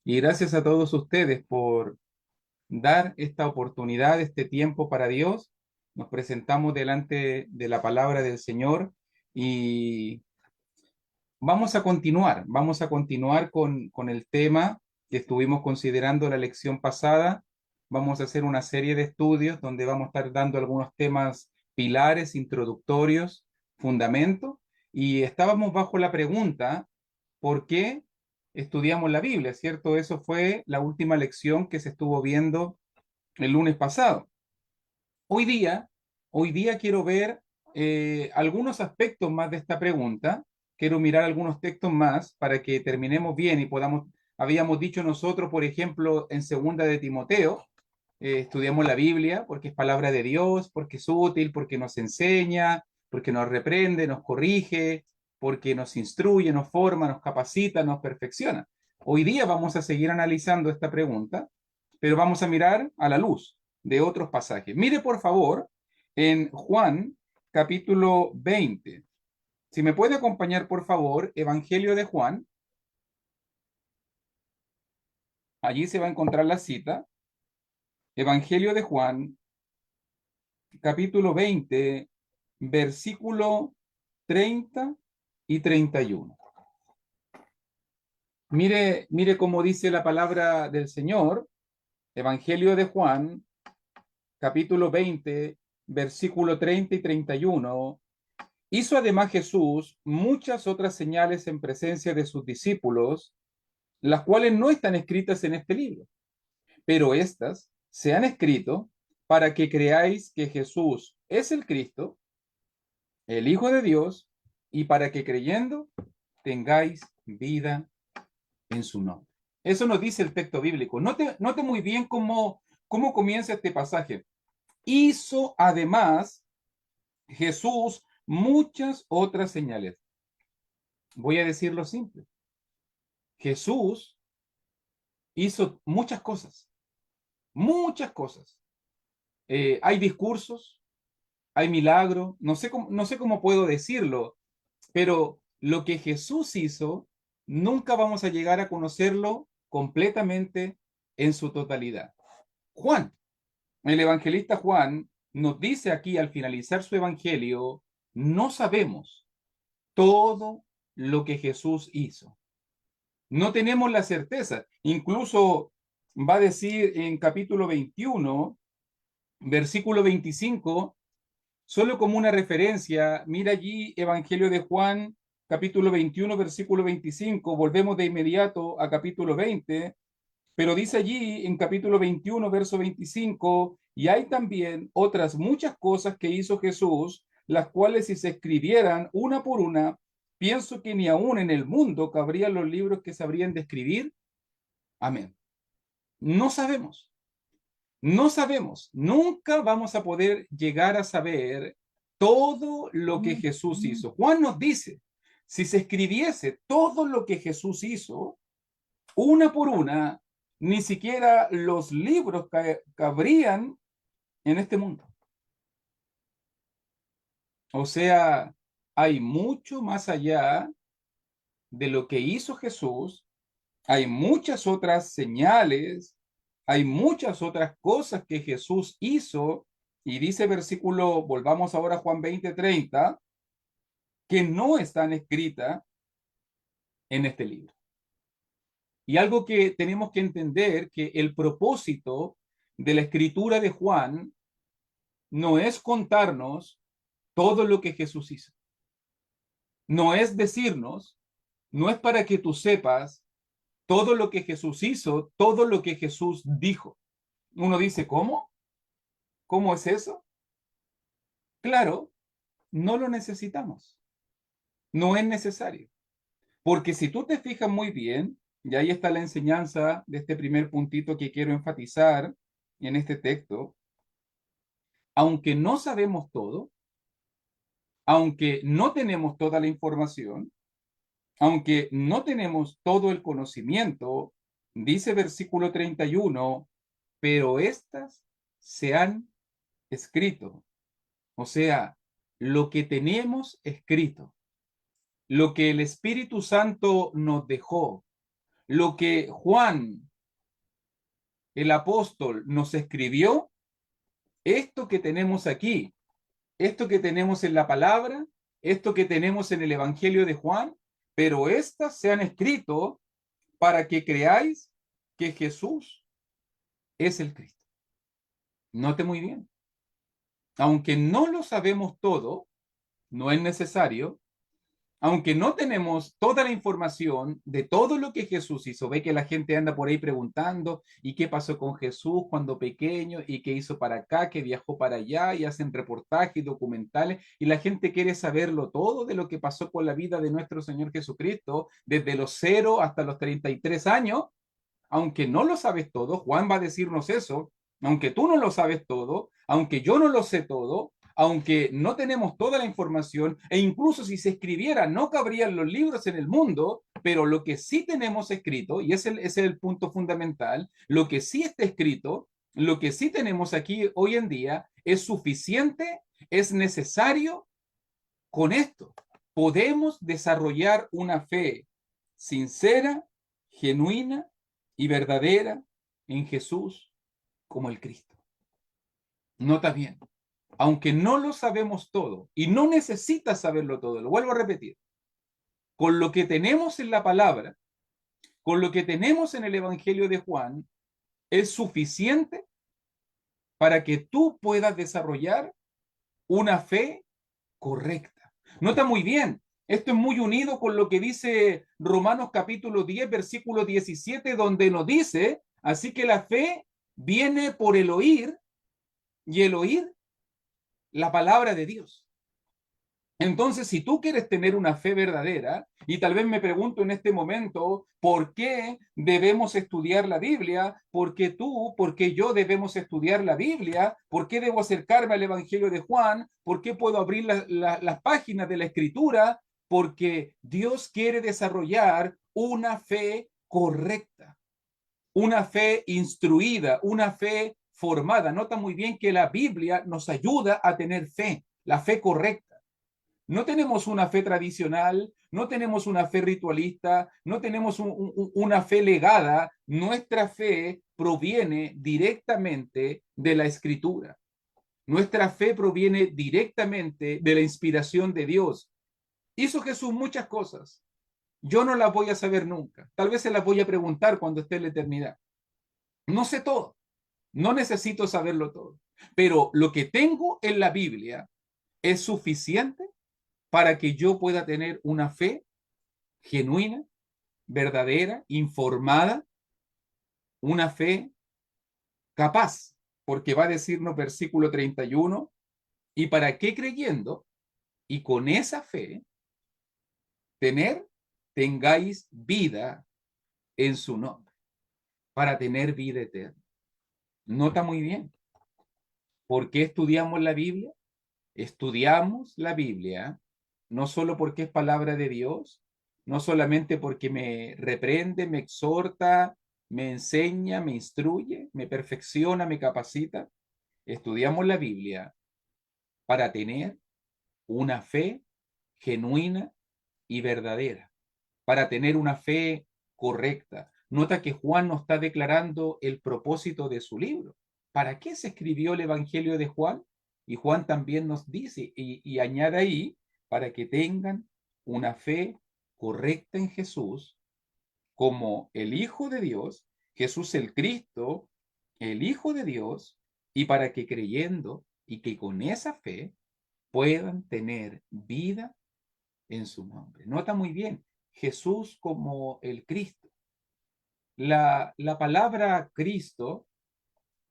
Y gracias a todos ustedes por dar esta oportunidad, este tiempo para Dios. Nos presentamos delante de la palabra del Señor y vamos a continuar con el tema que estuvimos considerando la lección pasada. Vamos a hacer una serie de estudios donde vamos a estar dando algunos temas pilares, introductorios, fundamentos, y estábamos bajo la pregunta, ¿por qué estudiamos la Biblia? ¿Cierto? Eso fue la última lección que se estuvo viendo el lunes pasado. Hoy día, hoy día quiero ver algunos aspectos más de esta pregunta. Quiero mirar algunos textos más para que terminemos bien y podamos, habíamos dicho nosotros, por ejemplo, en segunda de Timoteo, estudiamos la Biblia porque es palabra de Dios, porque es útil, porque nos enseña, porque nos reprende, nos corrige, porque nos instruye, nos forma, nos capacita, nos perfecciona. Hoy día vamos a seguir analizando esta pregunta, pero vamos a mirar a la luz de otros pasajes. Mire, por favor, en Juan capítulo 20. Si me puede acompañar, por favor, Evangelio de Juan. Allí se va a encontrar la cita. Evangelio de Juan, capítulo 20, versículo 30 y 31. Mire cómo dice la palabra del Señor. Evangelio de Juan, capítulo 20, versículo 30 y 31. Hizo además Jesús muchas otras señales en presencia de sus discípulos, las cuales no están escritas en este libro, pero estas se han escrito para que creáis que Jesús es el Cristo, el Hijo de Dios, y para que creyendo tengáis vida en su nombre. Eso nos dice el texto bíblico. Note muy bien cómo comienza este pasaje. Hizo además Jesús muchas otras señales. Voy a decirlo simple. Jesús hizo muchas cosas, muchas cosas. Hay discursos, hay milagros, no sé cómo puedo decirlo, pero lo que Jesús hizo, nunca vamos a llegar a conocerlo completamente en su totalidad. Juan, el evangelista Juan, nos dice aquí al finalizar su evangelio, no sabemos todo lo que Jesús hizo. No tenemos la certeza. Incluso va a decir en capítulo 21, versículo 25, solo como una referencia, mira allí Evangelio de Juan, capítulo 21, versículo 25, volvemos de inmediato a capítulo 20, pero dice allí en capítulo 21, verso 25, y hay también otras muchas cosas que hizo Jesús, las cuales si se escribieran una por una, pienso que ni aún en el mundo cabrían los libros que sabrían describir. Amén. No sabemos, no sabemos, nunca vamos a poder llegar a saber todo lo que Jesús hizo. Juan nos dice, si se escribiese todo lo que Jesús hizo, una por una, ni siquiera los libros cabrían en este mundo. O sea, hay mucho más allá de lo que hizo Jesús, hay muchas otras señales, hay muchas otras cosas que Jesús hizo, y dice versículo, volvamos ahora a Juan 20:30, que no están escritas en este libro. Y algo que tenemos que entender, que el propósito de la escritura de Juan no es contarnos todo lo que Jesús hizo. No es decirnos, no es para que tú sepas todo lo que Jesús hizo, todo lo que Jesús dijo. Uno dice, ¿cómo? ¿Cómo es eso? Claro, no lo necesitamos. No es necesario. Porque si tú te fijas muy bien, y ahí está la enseñanza de este primer puntito que quiero enfatizar en este texto, aunque no sabemos todo, aunque no tenemos toda la información, aunque no tenemos todo el conocimiento, dice versículo 31, pero estas se han escrito. O sea, lo que tenemos escrito, lo que el Espíritu Santo nos dejó, lo que Juan, el apóstol, nos escribió, esto que tenemos aquí, esto que tenemos en la palabra, esto que tenemos en el Evangelio de Juan, pero estas se han escrito para que creáis que Jesús es el Cristo. Note muy bien. Aunque no lo sabemos todo, no es necesario. Aunque no tenemos toda la información de todo lo que Jesús hizo, ve que la gente anda por ahí preguntando, ¿y qué pasó con Jesús cuando pequeño? ¿Y qué hizo para acá? ¿Qué viajó para allá? Y hacen reportajes, documentales, y la gente quiere saberlo todo de lo que pasó con la vida de nuestro Señor Jesucristo, desde los 0 hasta los 33 años. Aunque no lo sabes todo, Juan va a decirnos eso, aunque tú no lo sabes todo, aunque yo no lo sé todo, aunque no tenemos toda la información, e incluso si se escribiera, no cabrían los libros en el mundo, pero lo que sí tenemos escrito, y ese es el punto fundamental, lo que sí está escrito, lo que sí tenemos aquí hoy en día, es suficiente, es necesario. Con esto podemos desarrollar una fe sincera, genuina y verdadera en Jesús como el Cristo. Nota bien, aunque no lo sabemos todo y no necesitas saberlo todo, lo vuelvo a repetir, con lo que tenemos en la palabra, con lo que tenemos en el Evangelio de Juan, es suficiente para que tú puedas desarrollar una fe correcta. Nota muy bien, esto es muy unido con lo que dice Romanos capítulo 10, versículo 17, donde nos dice, así que la fe viene por el oír y el oír la palabra de Dios. Entonces, si tú quieres tener una fe verdadera, y tal vez me pregunto en este momento, ¿por qué debemos estudiar la Biblia? ¿Por qué tú, por qué yo debemos estudiar la Biblia? ¿Por qué debo acercarme al Evangelio de Juan? ¿Por qué puedo abrir las páginas de la Escritura? Porque Dios quiere desarrollar una fe correcta, una fe instruida, una fe formada. Nota muy bien que la Biblia nos ayuda a tener fe, la fe correcta. No tenemos una fe tradicional, no tenemos una fe ritualista, no tenemos una fe legada. Nuestra fe proviene directamente de la Escritura. Nuestra fe proviene directamente de la inspiración de Dios. Hizo Jesús muchas cosas. Yo no las voy a saber nunca. Tal vez se las voy a preguntar cuando esté en la eternidad. No sé todo. No necesito saberlo todo. Pero lo que tengo en la Biblia es suficiente para que yo pueda tener una fe genuina, verdadera, informada, una fe capaz, porque va a decirnos versículo 31, y para qué creyendo, y con esa fe, tengáis vida en su nombre, para tener vida eterna. Nota muy bien, ¿por qué estudiamos la Biblia? Estudiamos la Biblia no solo porque es palabra de Dios, no solamente porque me reprende, me exhorta, me enseña, me instruye, me perfecciona, me capacita. Estudiamos la Biblia para tener una fe genuina y verdadera, para tener una fe correcta. Nota que Juan nos está declarando el propósito de su libro. ¿Para qué se escribió el Evangelio de Juan? Y Juan también nos dice y añade ahí, para que tengan una fe correcta en Jesús como el Hijo de Dios, Jesús el Cristo, el Hijo de Dios, y para que creyendo y que con esa fe puedan tener vida en su nombre. Nota muy bien, Jesús como el Cristo. La palabra Cristo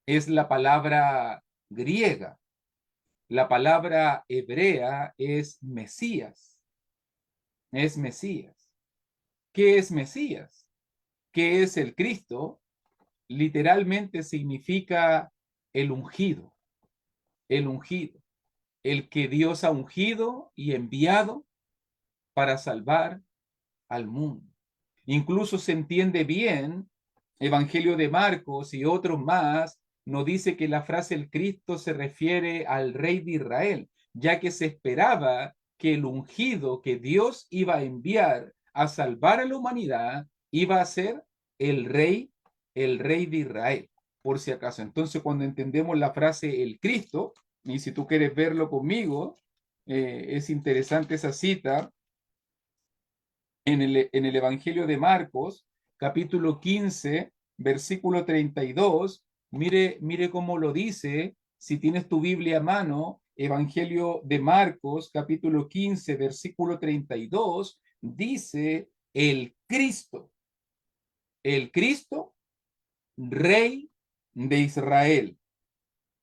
es la palabra griega. La palabra hebrea es Mesías. Es Mesías. ¿Qué es Mesías? ¿Qué es el Cristo? Literalmente significa el ungido. El ungido. El que Dios ha ungido y enviado para salvar al mundo. Incluso se entiende bien, Evangelio de Marcos y otros más, nos dice que la frase el Cristo se refiere al rey de Israel, ya que se esperaba que el ungido que Dios iba a enviar a salvar a la humanidad iba a ser el rey de Israel, por si acaso. Entonces, cuando entendemos la frase el Cristo, y si tú quieres verlo conmigo, es interesante esa cita en el Evangelio de Marcos, capítulo 15, versículo 32. Mire cómo lo dice, si tienes tu Biblia a mano, Evangelio de Marcos, capítulo 15, versículo 32, dice el Cristo, Rey de Israel.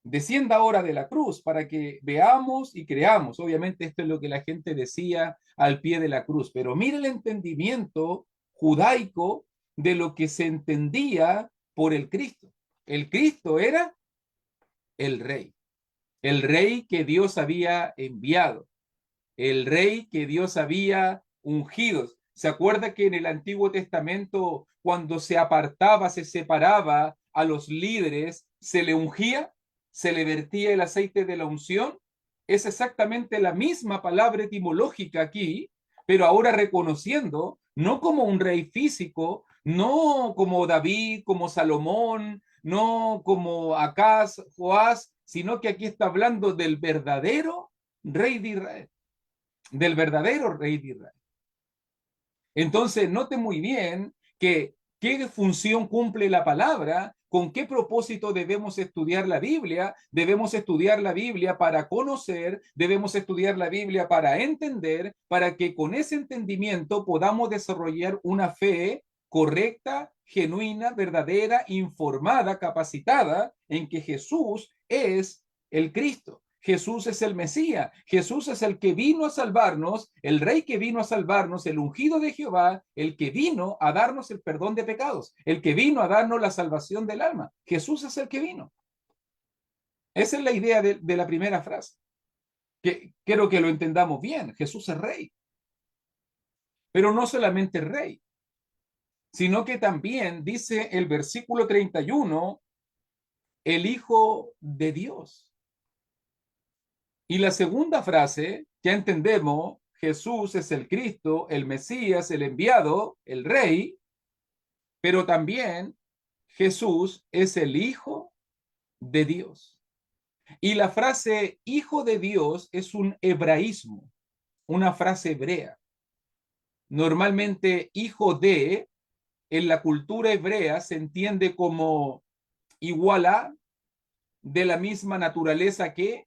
Descienda ahora de la cruz para que veamos y creamos. Obviamente esto es lo que la gente decía al pie de la cruz, pero mire el entendimiento judaico de lo que se entendía por el Cristo. El Cristo era el rey que Dios había enviado, el rey que Dios había ungido. ¿Se acuerda que en el Antiguo Testamento, cuando se apartaba, se separaba a los líderes, se le ungía, se le vertía el aceite de la unción? Es exactamente la misma palabra etimológica aquí, pero ahora reconociendo, no como un rey físico, no como David, como Salomón, no como Acaz, Joás, sino que aquí está hablando del verdadero rey de Israel, del verdadero rey de Israel. Entonces, note muy bien que qué función cumple la palabra, con qué propósito debemos estudiar la Biblia. Debemos estudiar la Biblia para conocer, debemos estudiar la Biblia para entender, para que con ese entendimiento podamos desarrollar una fe correcta, genuina, verdadera, informada, capacitada en que Jesús es el Cristo. Jesús es el Mesías, Jesús es el que vino a salvarnos, el rey que vino a salvarnos, el ungido de Jehová, el que vino a darnos el perdón de pecados, el que vino a darnos la salvación del alma. Jesús es el que vino. Esa es la idea de la primera frase. Que quiero que lo entendamos bien. Jesús es rey, pero no solamente rey, sino que también dice el versículo 31, el Hijo de Dios. Y la segunda frase, ya entendemos, Jesús es el Cristo, el Mesías, el enviado, el Rey, pero también Jesús es el Hijo de Dios. Y la frase Hijo de Dios es un hebraísmo, una frase hebrea. Normalmente hijo de, en la cultura hebrea, se entiende como igual a, de la misma naturaleza que.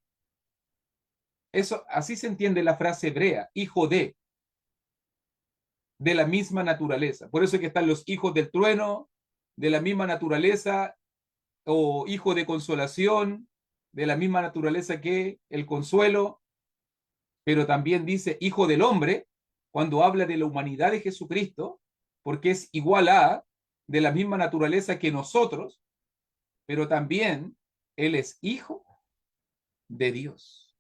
Eso, así se entiende la frase hebrea, hijo de la misma naturaleza. Por eso es que están los hijos del trueno, de la misma naturaleza, o hijo de consolación, de la misma naturaleza que el consuelo, pero también dice hijo del hombre, cuando habla de la humanidad de Jesucristo, porque es igual a, de la misma naturaleza que nosotros, pero también Él es hijo de Dios.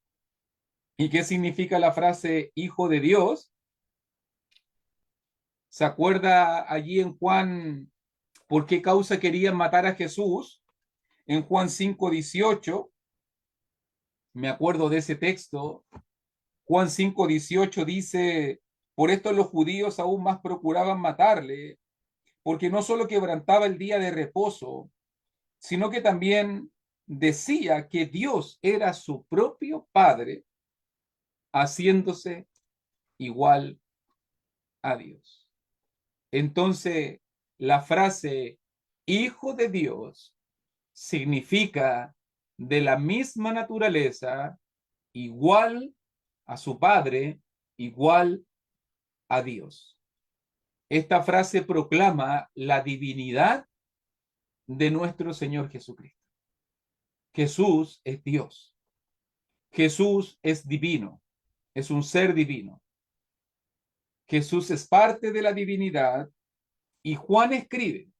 ¿Y qué significa la frase hijo de Dios? ¿Se acuerda allí en Juan por qué causa querían matar a Jesús? En Juan 5:18, me acuerdo de ese texto. Juan 5:18 dice, por esto los judíos aún más procuraban matarle, porque no solo quebrantaba el día de reposo, sino que también decía que Dios era su propio Padre, haciéndose igual a Dios. Entonces, la frase Hijo de Dios significa de la misma naturaleza, igual a su Padre, igual a Dios. Esta frase proclama la divinidad de nuestro Señor Jesucristo. Jesús es Dios. Jesús es divino, es un ser divino. Jesús es parte de la divinidad y Juan escribe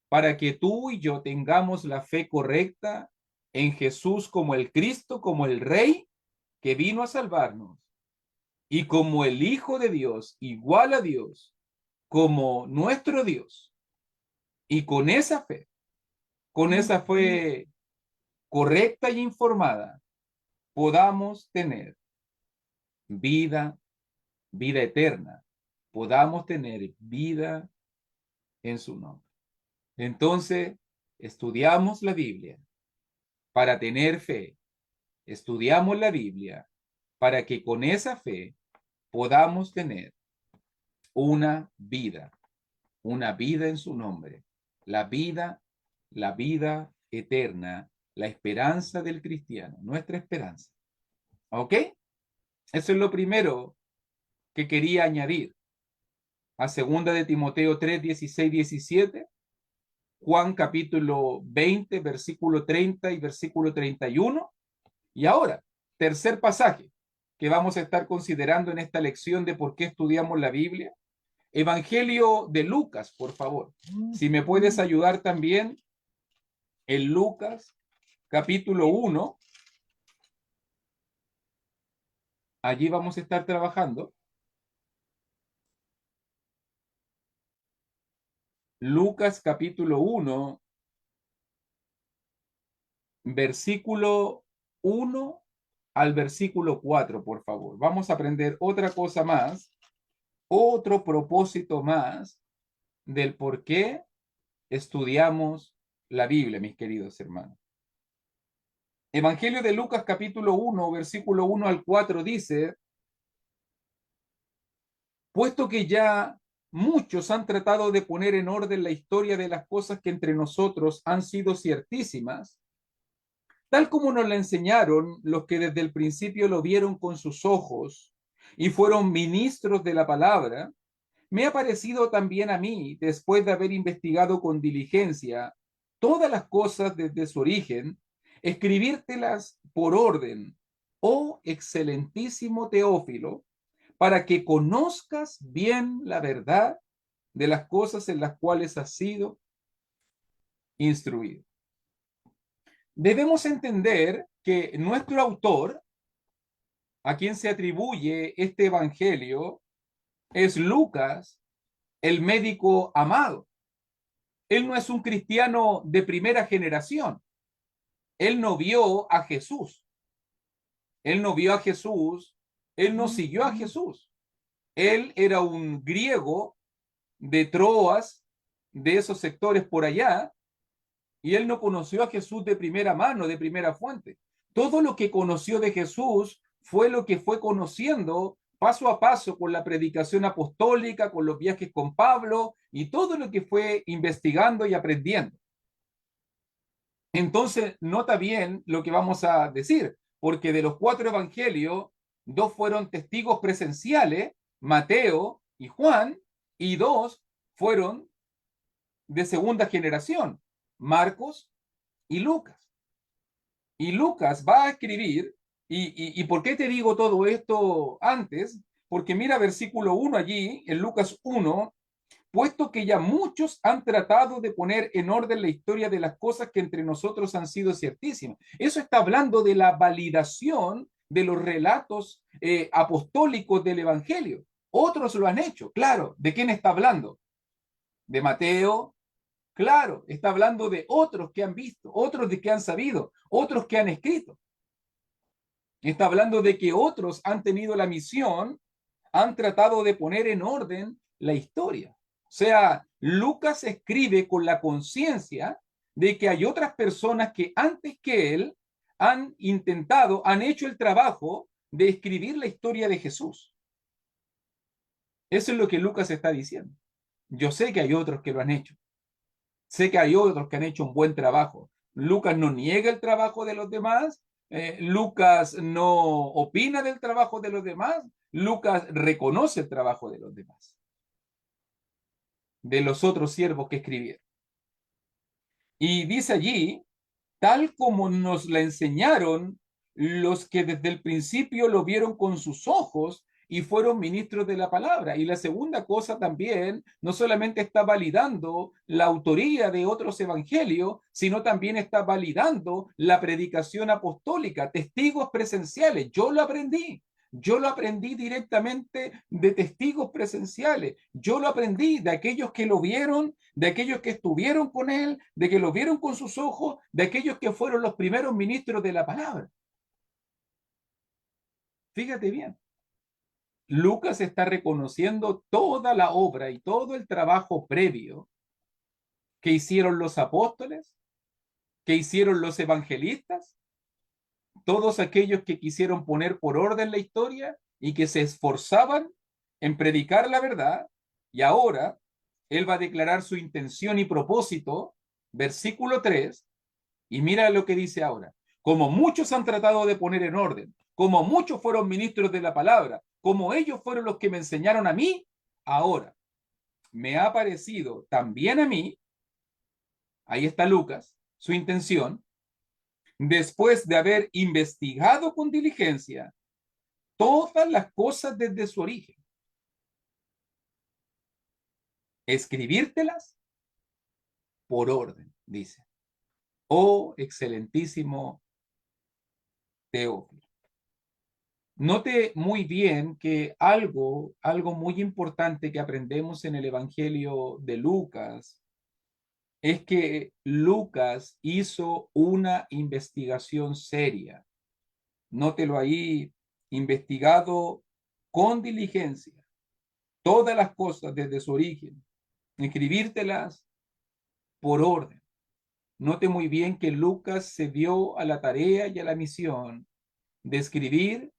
para que tú y yo tengamos la fe correcta en Jesús como el Cristo, como el Rey que vino a salvarnos y como el Hijo de Dios, igual a Dios, como nuestro Dios. Y con esa fe correcta y informada, podamos tener vida, vida eterna, podamos tener vida en su nombre. Entonces, estudiamos la Biblia para tener fe. Estudiamos la Biblia para que con esa fe podamos tener una vida en su nombre, la vida eterna, la esperanza del cristiano, nuestra esperanza. ¿Ok? Eso es lo primero que quería añadir a 2 de Timoteo 3, 16, 17, Juan capítulo 20, versículo 30 y versículo 31. Y ahora, tercer pasaje que vamos a estar considerando en esta lección de por qué estudiamos la Biblia. Evangelio de Lucas, por favor. Si me puedes ayudar también en Lucas capítulo 1. Allí vamos a estar trabajando. Lucas capítulo 1, versículo 1 al versículo 4, por favor. Vamos a aprender otra cosa más, otro propósito más del por qué estudiamos la Biblia, mis queridos hermanos. Evangelio de Lucas capítulo 1, versículo 1 al 4 dice: puesto que ya muchos han tratado de poner en orden la historia de las cosas que entre nosotros han sido ciertísimas, tal como nos la enseñaron los que desde el principio lo vieron con sus ojos y fueron ministros de la palabra, me ha parecido también a mí, después de haber investigado con diligencia todas las cosas desde su origen, escribírtelas por orden, oh excelentísimo Teófilo, para que conozcas bien la verdad de las cosas en las cuales has sido instruido. Debemos entender que nuestro autor, a quien se atribuye este evangelio, es Lucas, el médico amado. Él no es un cristiano de primera generación. Él no vio a Jesús. Él no vio a Jesús. Él no siguió a Jesús. Él era un griego de Troas, de esos sectores por allá, y él no conoció a Jesús de primera mano, de primera fuente. Todo lo que conoció de Jesús fue lo que fue conociendo paso a paso con la predicación apostólica, con los viajes con Pablo y todo lo que fue investigando y aprendiendo. Entonces, nota bien lo que vamos a decir, porque de los 4 evangelios, 2 fueron testigos presenciales, Mateo y Juan, y 2 fueron de segunda generación, Marcos y Lucas. Y Lucas va a escribir, y ¿por qué te digo todo esto antes? Porque mira versículo 1 allí, en Lucas 1, puesto que ya muchos han tratado de poner en orden la historia de las cosas que entre nosotros han sido ciertísimas. Eso está hablando de la validación de los relatos apostólicos del Evangelio. Otros lo han hecho, claro. ¿De quién está hablando? De Mateo, claro. Está hablando de otros que han visto, otros de que han sabido, otros que han escrito. Está hablando de que otros han tenido la misión, han tratado de poner en orden la historia. O sea, Lucas escribe con la conciencia de que hay otras personas que antes que él han intentado, han hecho el trabajo de escribir la historia de Jesús. Eso es lo que Lucas está diciendo. Yo sé que hay otros que lo han hecho. Sé que hay otros que han hecho un buen trabajo. Lucas no niega el trabajo de los demás. Lucas no opina del trabajo de los demás. Lucas reconoce el trabajo de los demás, de los otros siervos que escribieron. Y dice allí, tal como nos la enseñaron los que desde el principio lo vieron con sus ojos y fueron ministros de la palabra. Y la segunda cosa también, no solamente está validando la autoría de otros evangelios, sino también está validando la predicación apostólica, testigos presenciales. Yo lo aprendí directamente de testigos presenciales. Yo lo aprendí de aquellos que lo vieron, de aquellos que estuvieron con él, de que lo vieron con sus ojos, de aquellos que fueron los primeros ministros de la palabra. Fíjate bien. Lucas está reconociendo toda la obra y todo el trabajo previo ¿Qué hicieron los apóstoles? ¿Qué hicieron los evangelistas? Todos aquellos que quisieron poner por orden la historia y que se esforzaban en predicar la verdad, y ahora él va a declarar su intención y propósito, versículo 3, y mira lo que dice ahora. Como muchos han tratado de poner en orden, como muchos fueron ministros de la palabra, como ellos fueron los que me enseñaron a mí, ahora me ha parecido también a mí, ahí está Lucas, su intención, después de haber investigado con diligencia todas las cosas desde su origen, escribírtelas por orden, dice. Oh, excelentísimo Teófilo. Note muy bien que algo muy importante que aprendemos en el Evangelio de Lucas es que Lucas hizo una investigación seria. Nótelo ahí, investigado con diligencia todas las cosas desde su origen, escribírtelas por orden. Note muy bien que Lucas se dio a la tarea y a la misión de escribir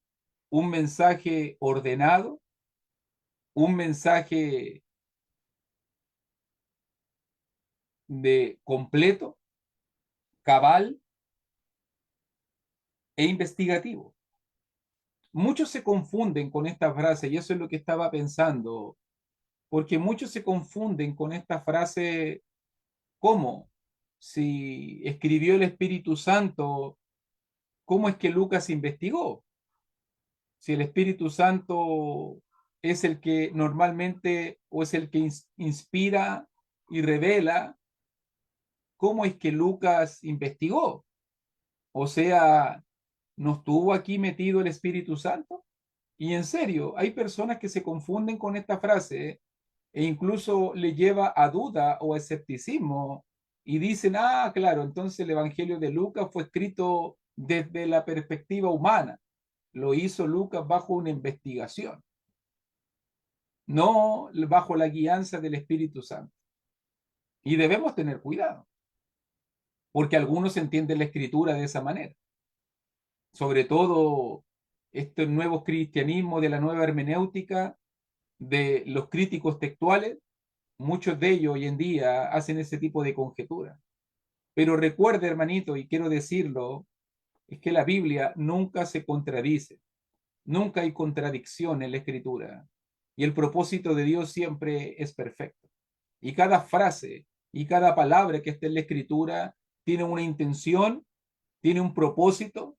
un mensaje ordenado, un mensaje de completo, cabal e investigativo. Muchos se confunden con esta frase, y eso es lo que estaba pensando, porque muchos se confunden con esta frase. ¿Cómo? Si escribió el Espíritu Santo, ¿cómo es que Lucas investigó? Si el Espíritu Santo es el que normalmente o es el que inspira y revela, ¿cómo es que Lucas investigó? O sea, ¿no estuvo aquí metido el Espíritu Santo? Y en serio, hay personas que se confunden con esta frase e incluso le lleva a duda o a escepticismo y dicen, ah, claro, entonces el Evangelio de Lucas fue escrito desde la perspectiva humana. Lo hizo Lucas bajo una investigación, no bajo la guianza del Espíritu Santo. Y debemos tener cuidado, porque algunos entienden la escritura de esa manera. Sobre todo estos nuevos cristianismos de la nueva hermenéutica, de los críticos textuales, muchos de ellos hoy en día hacen ese tipo de conjeturas. Pero recuerde, hermanito, y quiero decirlo, es que la Biblia nunca se contradice, nunca hay contradicción en la escritura. Y el propósito de Dios siempre es perfecto. Y cada frase y cada palabra que esté en la escritura tiene una intención, tiene un propósito,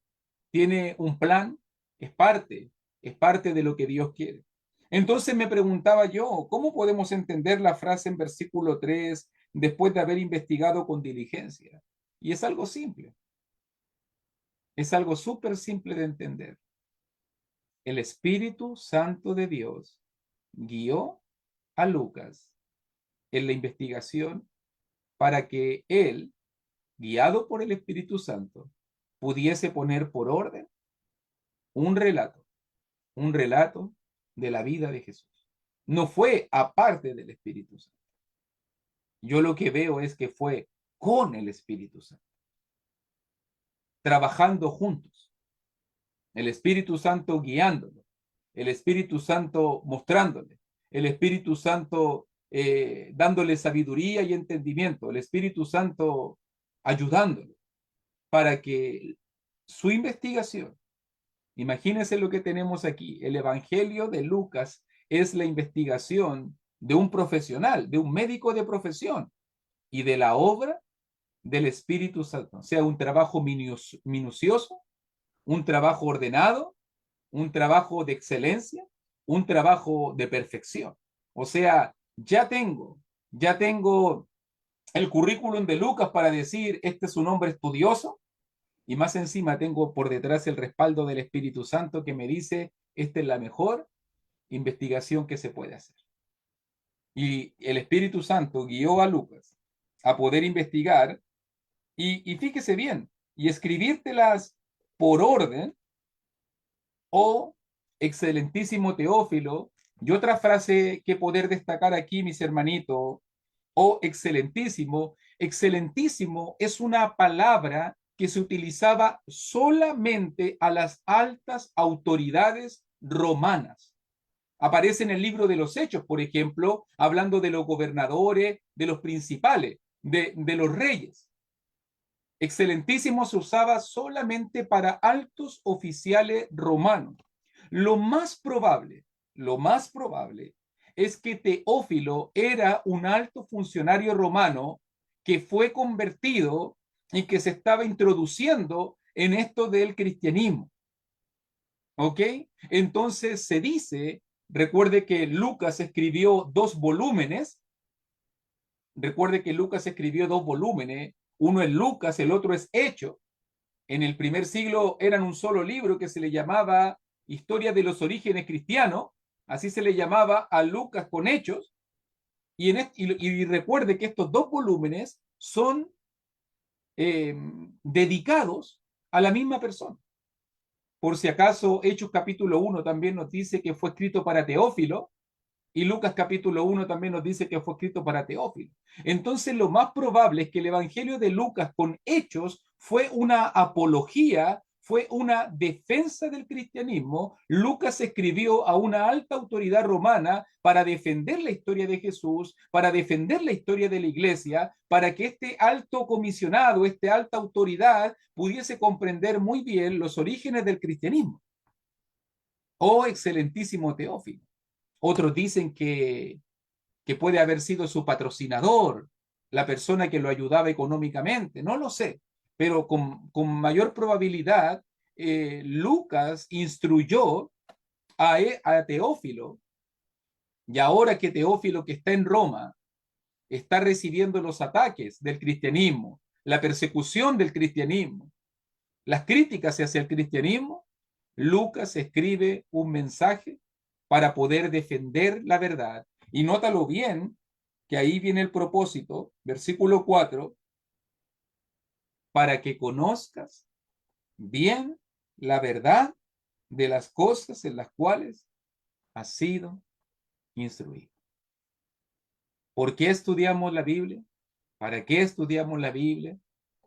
tiene un plan, es parte de lo que Dios quiere. Entonces me preguntaba yo, ¿cómo podemos entender la frase en versículo 3 después de haber investigado con diligencia? Y es algo simple, es algo súper simple de entender. El Espíritu Santo de Dios guió a Lucas en la investigación para que él, guiado por el Espíritu Santo, pudiese poner por orden un relato, un relato de la vida de Jesús. No fue aparte del Espíritu Santo. Yo lo que veo es que fue con el Espíritu Santo, trabajando juntos, el Espíritu Santo guiándolo, el Espíritu Santo mostrándole, el Espíritu Santo dándole sabiduría y entendimiento, el Espíritu Santo ayudándolo para que su investigación, imagínense lo que tenemos aquí, el Evangelio de Lucas es la investigación de un profesional, de un médico de profesión y de la obra del Espíritu Santo, o sea, un trabajo minucioso, un trabajo ordenado, un trabajo de excelencia, un trabajo de perfección. O sea, ya tengo el currículum de Lucas para decir, este es un hombre estudioso, y más encima tengo por detrás el respaldo del Espíritu Santo que me dice, esta es la mejor investigación que se puede hacer. Y el Espíritu Santo guió a Lucas a poder investigar y fíjese bien, y escribírtelas por orden, oh excelentísimo Teófilo. Y otra frase que poder destacar aquí, mis hermanitos, o excelentísimo. Excelentísimo es una palabra que se utilizaba solamente a las altas autoridades romanas. Aparece en el libro de los Hechos, por ejemplo, hablando de los gobernadores, de los principales, de los reyes. Excelentísimo se usaba solamente para altos oficiales romanos. Lo más probable, lo más probable es que Teófilo era un alto funcionario romano que fue convertido y que se estaba introduciendo en esto del cristianismo. ¿Ok? Entonces se dice, recuerde que Lucas escribió 2 volúmenes, recuerde que Lucas escribió 2 volúmenes, uno es Lucas, el otro es Hechos. En el primer siglo eran un solo libro que se le llamaba Historia de los Orígenes Cristianos, así se le llamaba a Lucas con Hechos, y recuerde que estos 2 volúmenes son dedicados a la misma persona. Por si acaso, Hechos capítulo 1 también nos dice que fue escrito para Teófilo, y Lucas capítulo 1 también nos dice que fue escrito para Teófilo. Entonces, lo más probable es que el Evangelio de Lucas con Hechos fue una apología, fue una defensa del cristianismo. Lucas escribió a una alta autoridad romana para defender la historia de Jesús, para defender la historia de la iglesia, para que este alto comisionado, esta alta autoridad, pudiese comprender muy bien los orígenes del cristianismo. Oh, excelentísimo Teófilo. Otros dicen que puede haber sido su patrocinador, la persona que lo ayudaba económicamente, no lo sé, pero con mayor probabilidad Lucas instruyó a Teófilo, y ahora que Teófilo, que está en Roma, está recibiendo los ataques del cristianismo, la persecución del cristianismo, las críticas hacia el cristianismo, Lucas escribe un mensaje para poder defender la verdad. Y nótalo bien, que ahí viene el propósito, versículo 4, para que conozcas bien la verdad de las cosas en las cuales has sido instruido. ¿Por qué estudiamos la Biblia? ¿Para qué estudiamos la Biblia?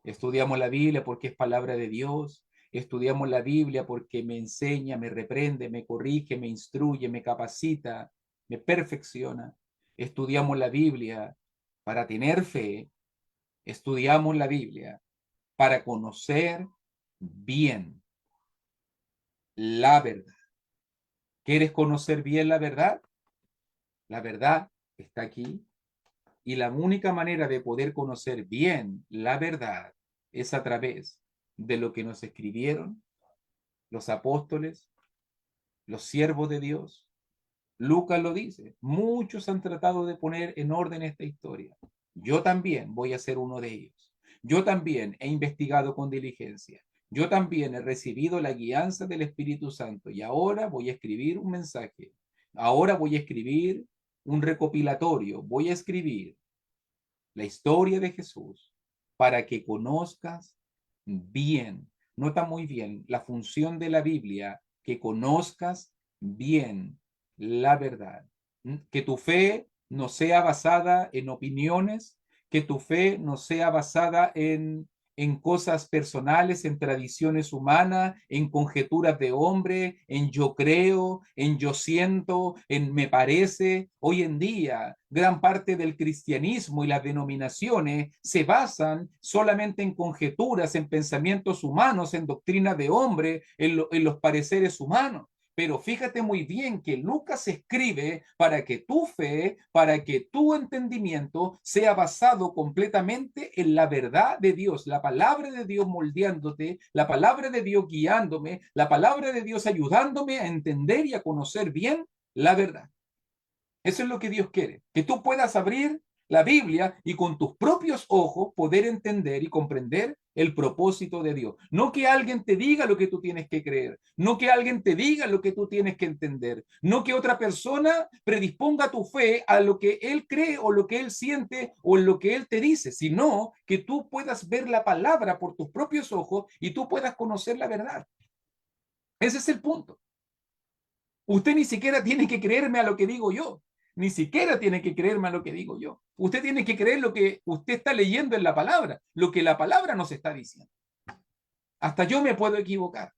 Estudiamos la Biblia porque es palabra de Dios. Estudiamos la Biblia porque me enseña, me reprende, me corrige, me instruye, me capacita, me perfecciona. Estudiamos la Biblia para tener fe. Estudiamos la Biblia para conocer bien la verdad. ¿Quieres conocer bien la verdad? La verdad está aquí. Y la única manera de poder conocer bien la verdad es a través de lo que nos escribieron los apóstoles, los siervos de Dios. Lucas lo dice, muchos han tratado de poner en orden esta historia. Yo también voy a ser uno de ellos. Yo también he investigado con diligencia. Yo también he recibido la guianza del Espíritu Santo y ahora voy a escribir un mensaje. Ahora voy a escribir un recopilatorio. Voy a escribir la historia de Jesús para que conozcas bien. Nota muy bien la función de la Biblia, que conozcas bien la verdad. Que tu fe no sea basada en opiniones, que tu fe no sea basada en cosas personales, en tradiciones humanas, en conjeturas de hombre, en yo creo, en yo siento, en me parece. Hoy en día, gran parte del cristianismo y las denominaciones se basan solamente en conjeturas, en pensamientos humanos, en doctrina de hombre, en los pareceres humanos. Pero fíjate muy bien que Lucas escribe para que tu fe, para que tu entendimiento sea basado completamente en la verdad de Dios, la palabra de Dios moldeándote, la palabra de Dios guiándome, la palabra de Dios ayudándome a entender y a conocer bien la verdad. Eso es lo que Dios quiere, que tú puedas abrir la Biblia y con tus propios ojos poder entender y comprender el propósito de Dios. No que alguien te diga lo que tú tienes que creer, no que alguien te diga lo que tú tienes que entender, no que otra persona predisponga tu fe a lo que él cree o lo que él siente o en lo que él te dice, sino que tú puedas ver la palabra por tus propios ojos y tú puedas conocer la verdad. Ese es el punto. Usted ni siquiera tiene que creerme a lo que digo yo. Ni siquiera tiene que creerme a lo que digo yo. Usted tiene que creer lo que usted está leyendo en la palabra, lo que la palabra nos está diciendo. Hasta yo me puedo equivocar.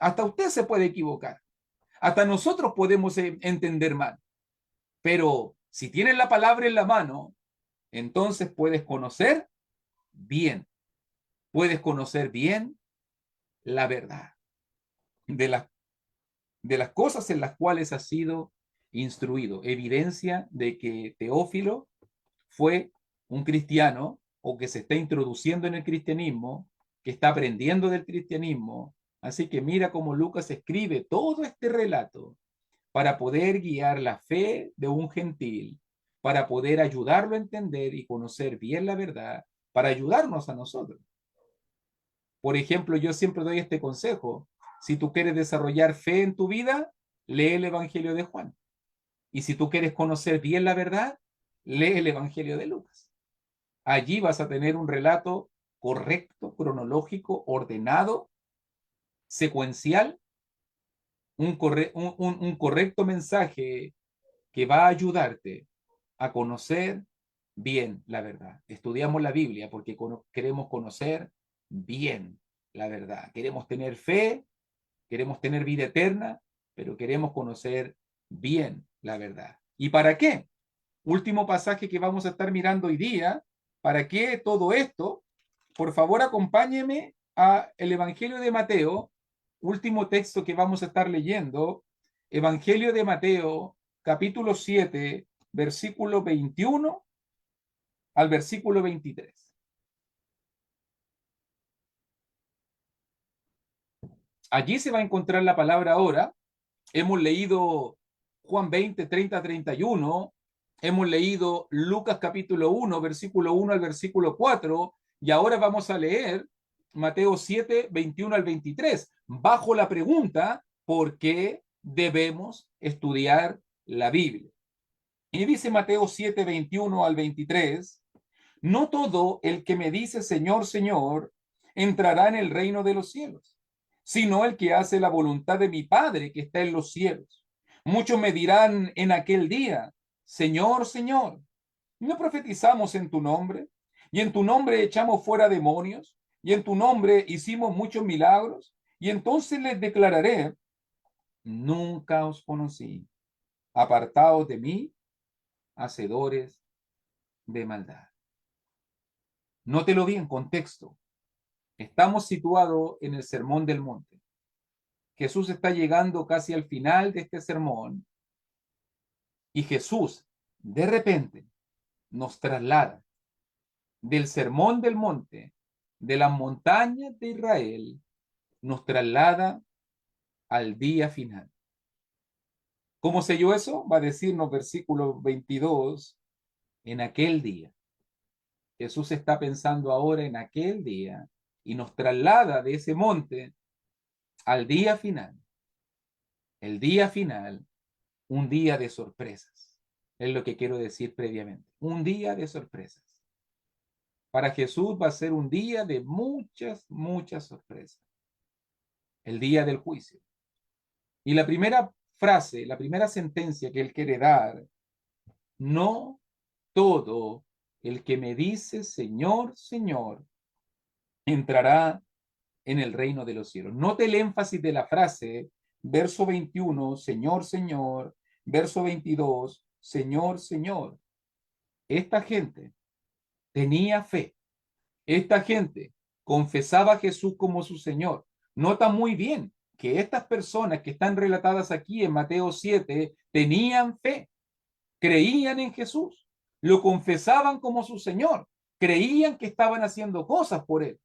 Hasta usted se puede equivocar. Hasta nosotros podemos entender mal. Pero si tienes la palabra en la mano, entonces puedes conocer bien. Puedes conocer bien la verdad de las cosas en las cuales has sido instruido. Evidencia de que Teófilo fue un cristiano o que se está introduciendo en el cristianismo, que está aprendiendo del cristianismo. Así que mira cómo Lucas escribe todo este relato para poder guiar la fe de un gentil, para poder ayudarlo a entender y conocer bien la verdad, para ayudarnos a nosotros. Por ejemplo, yo siempre doy este consejo. Si tú quieres desarrollar fe en tu vida, lee el Evangelio de Juan. Y si tú quieres conocer bien la verdad, lee el Evangelio de Lucas. Allí vas a tener un relato correcto, cronológico, ordenado, secuencial, un correcto mensaje que va a ayudarte a conocer bien la verdad. Estudiamos la Biblia porque queremos conocer bien la verdad. Queremos tener fe, queremos tener vida eterna, pero queremos conocer bien la verdad. ¿Y para qué? Último pasaje que vamos a estar mirando hoy día. ¿Para qué todo esto? Por favor, acompáñeme a el Evangelio de Mateo, último texto que vamos a estar leyendo. Evangelio de Mateo, capítulo 7, versículo 21 al versículo 23. Allí se va a encontrar la palabra ahora. Hemos leído Juan 20, 30, 31. Hemos leído Lucas capítulo 1, versículo 1 al versículo 4. Y ahora vamos a leer Mateo 7, 21 al 23, bajo la pregunta, ¿por qué debemos estudiar la Biblia? Y dice Mateo 7, 21 al 23, no todo el que me dice Señor, Señor, entrará en el reino de los cielos, sino el que hace la voluntad de mi Padre que está en los cielos. Muchos me dirán en aquel día, Señor, Señor, ¿no profetizamos en tu nombre? Y en tu nombre echamos fuera demonios, y en tu nombre hicimos muchos milagros. Y entonces les declararé, nunca os conocí, apartaos de mí, hacedores de maldad. Nótelo bien, contexto. Estamos situados en el Sermón del Monte. Jesús está llegando casi al final de este sermón y Jesús de repente nos traslada del Sermón del Monte, de las montañas de Israel, nos traslada al día final. ¿Cómo selló eso? Va a decirnos versículo 22, en aquel día. Jesús está pensando ahora en aquel día y nos traslada de ese monte al día final. El día final, un día de sorpresas. Es lo que quiero decir previamente. Un día de sorpresas. Para Jesús va a ser un día de muchas, muchas sorpresas. El día del juicio. Y la primera frase, la primera sentencia que él quiere dar, no todo el que me dice Señor, Señor, entrará en el reino de los cielos. Note el énfasis de la frase, verso 21, Señor, Señor, verso 22, Señor, Señor. Esta gente tenía fe. Esta gente confesaba a Jesús como su Señor. Nota muy bien que estas personas que están relatadas aquí en Mateo 7 tenían fe, creían en Jesús, lo confesaban como su Señor, creían que estaban haciendo cosas por él.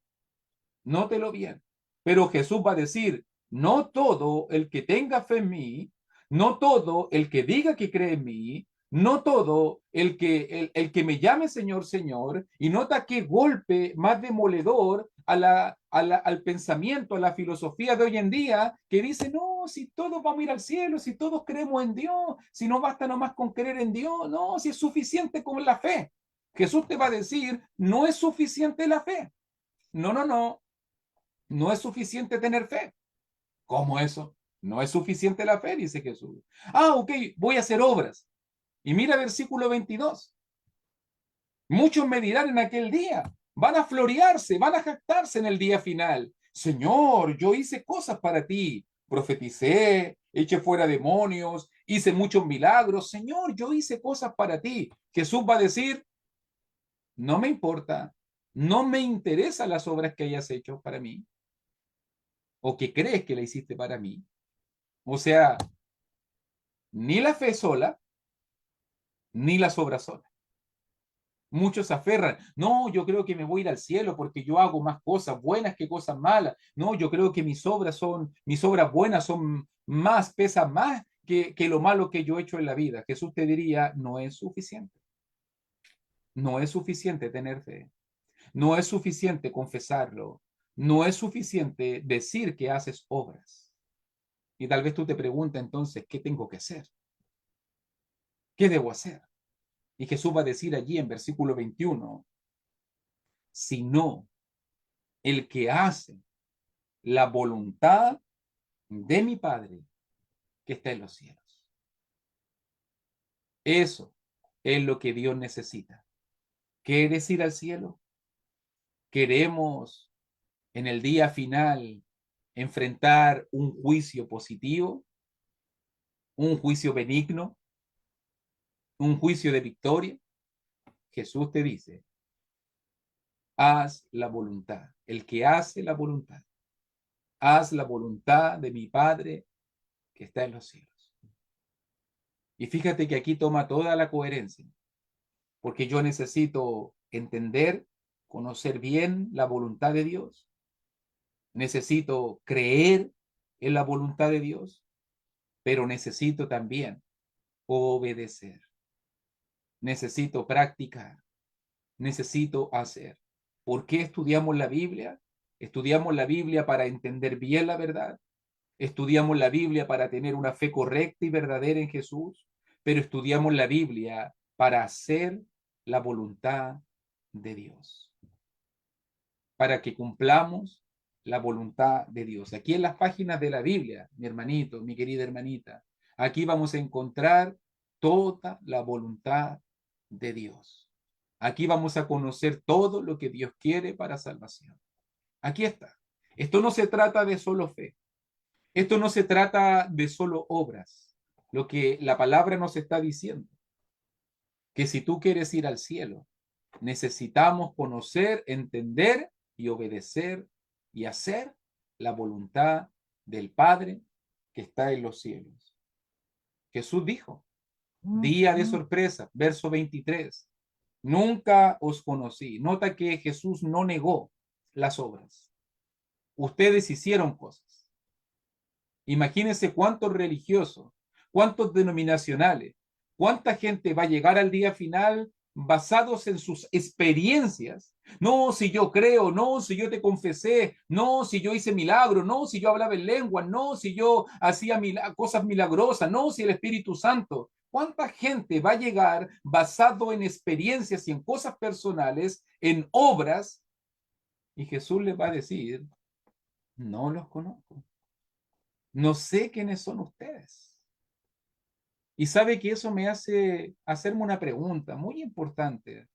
Nótelo bien. Pero Jesús va a decir, no todo el que tenga fe en mí, no todo el que diga que cree en mí, no todo el que me llame Señor, Señor, y nota qué golpe más demoledor al pensamiento, a la filosofía de hoy en día, que dice, no, si todos vamos a ir al cielo, si todos creemos en Dios, si no basta nomás con creer en Dios, no, si es suficiente con la fe. Jesús te va a decir, no es suficiente la fe. No, no, no. No es suficiente tener fe. ¿Cómo eso? No es suficiente la fe, dice Jesús. Ah, ok, voy a hacer obras. Y mira versículo 22. Muchos me dirán en aquel día, van a florearse, van a jactarse en el día final. Señor, yo hice cosas para ti, profeticé, eché fuera demonios, hice muchos milagros. Señor, yo hice cosas para ti. Jesús va a decir, no me importa, no me interesan las obras que hayas hecho para mí o que crees que la hiciste para mí. O sea, ni la fe sola, ni las obras solas. Muchos se aferran, no, yo creo que me voy a ir al cielo porque yo hago más cosas buenas que cosas malas. No, yo creo que mis obras buenas son más, pesan más que lo malo que yo he hecho en la vida. Jesús te diría, no es suficiente. No es suficiente tener fe. No es suficiente confesarlo. No es suficiente decir que haces obras. Y tal vez tú te preguntas entonces, ¿qué tengo que hacer? ¿Qué debo hacer? Y Jesús va a decir allí en versículo 21, sino el que hace la voluntad de mi Padre que está en los cielos. Eso es lo que Dios necesita. ¿Quieres ir al cielo? ¿Queremos en el día final enfrentar un juicio positivo, un juicio benigno, un juicio de victoria? Jesús te dice, haz la voluntad. El que hace la voluntad, haz la voluntad de mi Padre que está en los cielos. Y fíjate que aquí toma toda la coherencia, porque yo necesito entender, conocer bien la voluntad de Dios, necesito creer en la voluntad de Dios, pero necesito también obedecer, necesito practicar, necesito hacer. ¿Por qué estudiamos la Biblia? Estudiamos la Biblia para entender bien la verdad, estudiamos la Biblia para tener una fe correcta y verdadera en Jesús, pero estudiamos la Biblia para hacer la voluntad de Dios, para que cumplamos la voluntad de Dios. Aquí en las páginas de la Biblia, mi hermanito, mi querida hermanita, aquí vamos a encontrar toda la voluntad de Dios. Aquí vamos a conocer todo lo que Dios quiere para salvación. Aquí está. Esto no se trata de solo fe. Esto no se trata de solo obras. Lo que la palabra nos está diciendo, que si tú quieres ir al cielo, necesitamos conocer, entender y obedecer y hacer la voluntad del Padre que está en los cielos. Jesús dijo, día de sorpresa, verso 23, nunca os conocí. Nota que Jesús no negó las obras. Ustedes hicieron cosas. Imagínense cuántos religiosos, cuántos denominacionales, cuánta gente va a llegar al día final basados en sus experiencias. No, si yo creo, no, si yo te confesé, no, si yo hice milagro, no, si yo hablaba en lengua, no, si yo hacía cosas milagrosas, no, si el Espíritu Santo. ¿Cuánta gente va a llegar basado en experiencias y en cosas personales, en obras? Y Jesús les va a decir, no los conozco. No sé quiénes son ustedes. Y sabe que eso me hace hacerme una pregunta muy importante,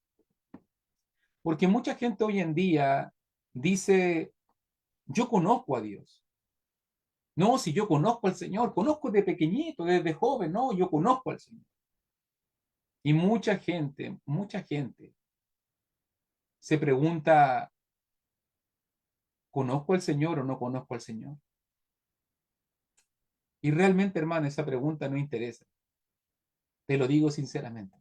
porque mucha gente hoy en día dice, yo conozco a Dios. No, si yo conozco al Señor, conozco de pequeñito, desde joven, no, yo conozco al Señor. Y mucha gente se pregunta, ¿conozco al Señor o no conozco al Señor? Y realmente, hermano, esa pregunta no interesa. Te lo digo sinceramente.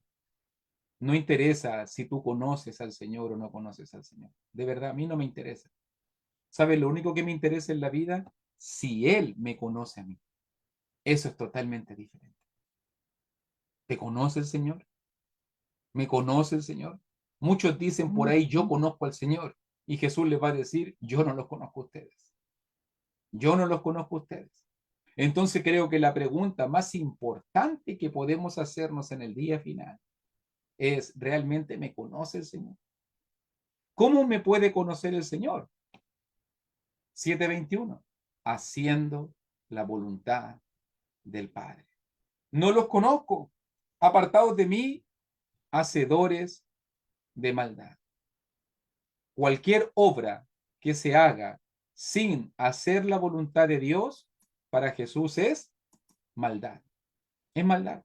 No interesa si tú conoces al Señor o no conoces al Señor. De verdad, a mí no me interesa. ¿Sabes? Lo único que me interesa en la vida, si Él me conoce a mí. Eso es totalmente diferente. ¿Te conoce el Señor? ¿Me conoce el Señor? Muchos dicen por ahí, yo conozco al Señor. Y Jesús les va a decir, yo no los conozco a ustedes. Yo no los conozco a ustedes. Entonces creo que la pregunta más importante que podemos hacernos en el día final es, ¿realmente me conoce el Señor? ¿Cómo me puede conocer el Señor? 7:21, haciendo la voluntad del Padre. No los conozco, apartados de mí, hacedores de maldad. Cualquier obra que se haga sin hacer la voluntad de Dios, para Jesús es maldad. Es maldad.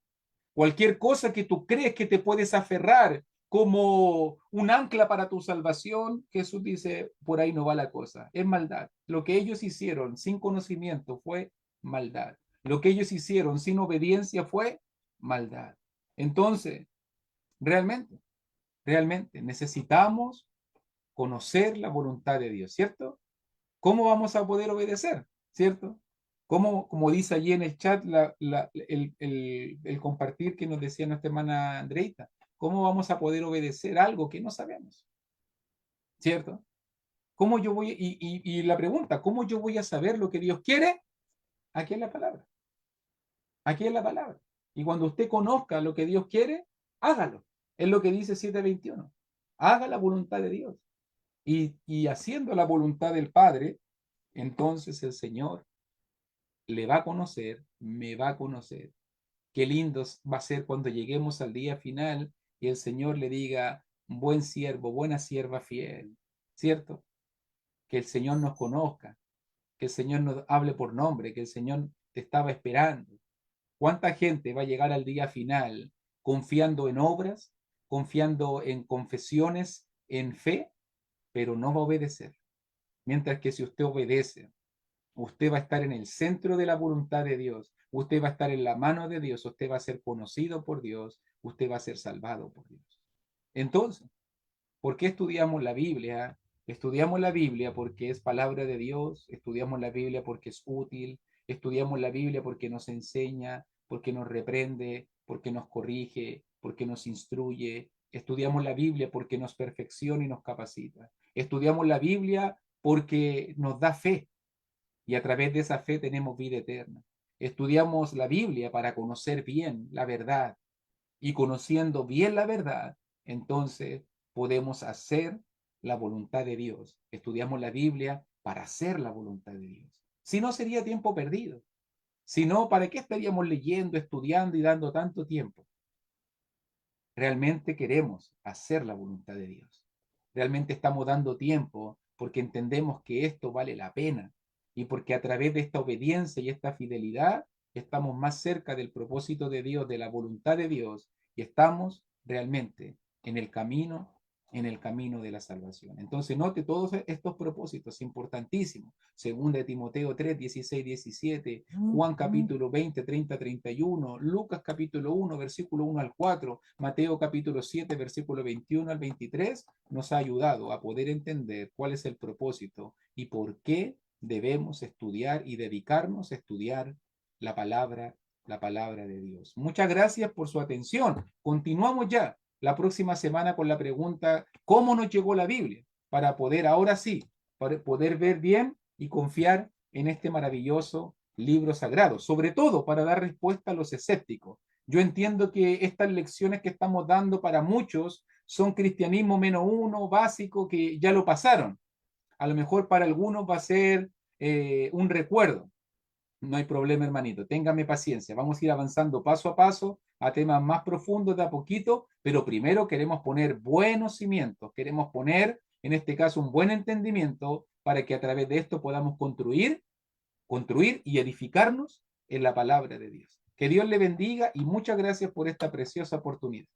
Cualquier cosa que tú crees que te puedes aferrar como un ancla para tu salvación, Jesús dice, por ahí no va la cosa. Es maldad. Lo que ellos hicieron sin conocimiento fue maldad. Lo que ellos hicieron sin obediencia fue maldad. Entonces, realmente necesitamos conocer la voluntad de Dios, ¿cierto? ¿Cómo vamos a poder obedecer? ¿Cierto? ¿Cómo, como dice allí en el chat, el compartir que nos decía nuestra hermana Andreita? ¿Cómo vamos a poder obedecer algo que no sabemos? ¿Cierto? ¿Cómo yo voy, y la pregunta, ¿cómo yo voy a saber lo que Dios quiere? Aquí es la palabra. Aquí es la palabra. Y cuando usted conozca lo que Dios quiere, hágalo. Es lo que dice 7:21. Haga la voluntad de Dios. Y haciendo la voluntad del Padre, entonces el Señor le va a conocer, me va a conocer. Qué lindo va a ser cuando lleguemos al día final y el Señor le diga, buen siervo, buena sierva fiel, ¿cierto? Que el Señor nos conozca, que el Señor nos hable por nombre, que el Señor te estaba esperando. ¿Cuánta gente va a llegar al día final confiando en obras, confiando en confesiones, en fe, pero no va a obedecer? Mientras que si usted obedece, usted va a estar en el centro de la voluntad de Dios, usted va a estar en la mano de Dios, usted va a ser conocido por Dios, usted va a ser salvado por Dios. Entonces, ¿por qué estudiamos la Biblia? Estudiamos la Biblia porque es palabra de Dios, estudiamos la Biblia porque es útil, estudiamos la Biblia porque nos enseña, porque nos reprende, porque nos corrige, porque nos instruye, estudiamos la Biblia porque nos perfecciona y nos capacita, estudiamos la Biblia porque nos da fe, y a través de esa fe tenemos vida eterna. Estudiamos la Biblia para conocer bien la verdad y conociendo bien la verdad, entonces podemos hacer la voluntad de Dios. Estudiamos la Biblia para hacer la voluntad de Dios. Si no, sería tiempo perdido. Si no, ¿para qué estaríamos leyendo, estudiando y dando tanto tiempo? Realmente queremos hacer la voluntad de Dios. Realmente estamos dando tiempo porque entendemos que esto vale la pena y porque a través de esta obediencia y esta fidelidad estamos más cerca del propósito de Dios, de la voluntad de Dios, y estamos realmente en el camino de la salvación. Entonces, note todos estos propósitos importantísimos. Segunda de Timoteo 3, 16, 17, Juan capítulo 20, 30, 31, Lucas capítulo 1, versículo 1 al 4, Mateo capítulo 7, versículo 21 al 23, nos ha ayudado a poder entender cuál es el propósito y por qué debemos estudiar y dedicarnos a estudiar la palabra de Dios. Muchas gracias por su atención. Continuamos ya la próxima semana con la pregunta, ¿cómo nos llegó la Biblia? Para poder ahora sí, para poder ver bien y confiar en este maravilloso libro sagrado, sobre todo para dar respuesta a los escépticos. Yo entiendo que estas lecciones que estamos dando para muchos son cristianismo -1 básico que ya lo pasaron. A lo mejor para algunos va a ser un recuerdo. No hay problema, hermanito. Téngame paciencia. Vamos a ir avanzando paso a paso a temas más profundos de a poquito, pero primero queremos poner buenos cimientos. Queremos poner, en este caso, un buen entendimiento para que a través de esto podamos construir y edificarnos en la palabra de Dios. Que Dios le bendiga y muchas gracias por esta preciosa oportunidad.